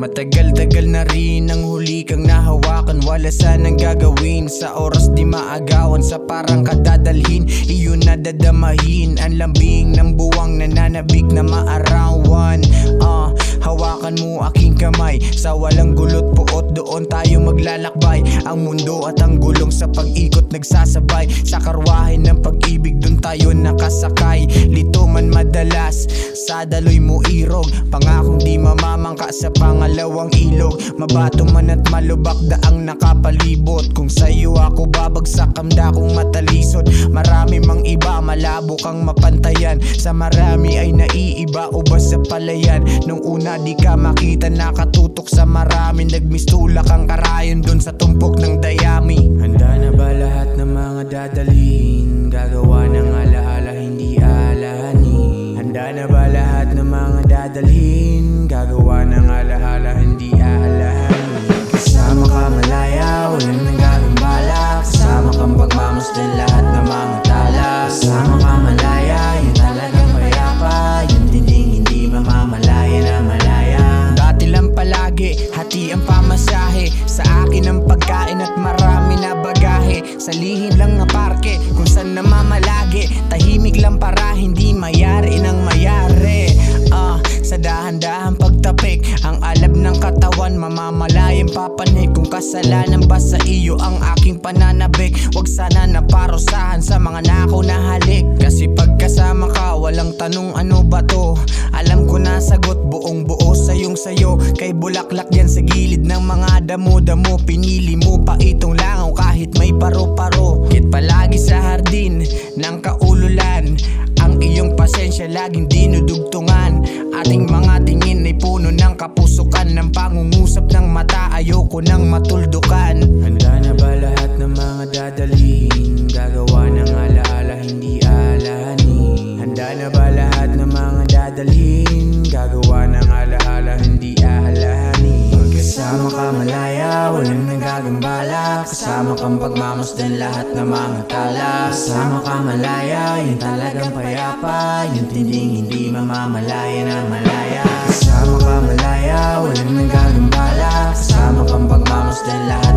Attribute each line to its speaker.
Speaker 1: Matagal-tagal na rin ang huli kang nahawakan. Wala sanang gagawin sa oras di maagawan. Sa parang kadadalhin, iyon na dadamahin. Ang lambing ng buwang nananabik na maarawan. Hawakan mo aking kamay, sa walang gulot puot doon tayo maglalakbay. Ang mundo at ang gulong sa pag-ikot nagsasabay. Sa karwahe ng pag-ibig doon tayo nakasakay. Lito man madalas, sa daloy mo irog. Pangakong di mamamangka sa pangalawang ilog. Mabato man at malubak daang nakapalibot. Kung sa'yo ako babagsak, kamda kong matalisod. Marami mang iba, malabo kang mapantayan. Sa marami ay naiiba o ba sa palayan. Nung una di ka makita, nakatutok sa marami. Nagmistula kang karayon dun sa tumpok ng dayami. Handa na ba lahat ng mga dadalhin? Gagawa ng alaala, hindi aalahanin. Handa na ba lahat ng mga dadalhin? Gagawa ng alaala, hindi aalahanin. Kasama ka malaya, walang nagagambala. Kasama kang pagmamasdan lahat ng mga tala. Kasama ka malaya, yun talagang mayapa. Yun dinding hindi mamamalaya na malaya. Dati lang palagi, hati ang pamasahe. Sa akin ang pagkain at marami na bagahe. Sa lihim lang na parke, kung saan namamalagi. Tahimik lang para hindi mayari ng mayari. Sa dahan-dahan pagtapik, ang alab ng katawan mamamalayang papanik. Kung kasalanan ba sa iyo ang aking pananabik, wag sana naparusahan sa mga nakaw na halik. Kasi pagkasama ka, walang tanong ano ba to. Alam ko na sagot, buong buo sayong sayo. Kay bulaklak yan sa gilid ng mga damo-damo. Pinili mo pa itong langaw kahit may paro-paro. Kit palagi sa hardin ng kaululan, ang iyong pasensya laging dinudugtungan. Ating mga tingin ay puno ng kapusukan. Ng pangungusap ng mata, ayoko nang matuldukan. Handa na ba lahat ng mga dadalhin? Gagawa ng alaala, hindi aalahanin. Handa na ba lahat ng mga dadalhin? Gagawa ng alaala, hindi aalahanin. Kasama ka malaya, walang nagagambala. Kasama kang pagmamasdan lahat ng mga tala. Kasama ka malaya, yun talagang payapa. Yun tinding hindi mamamalaya na malaya. Kasama ka malaya, walang nagagambala. Kasama kang pagmamasdan lahat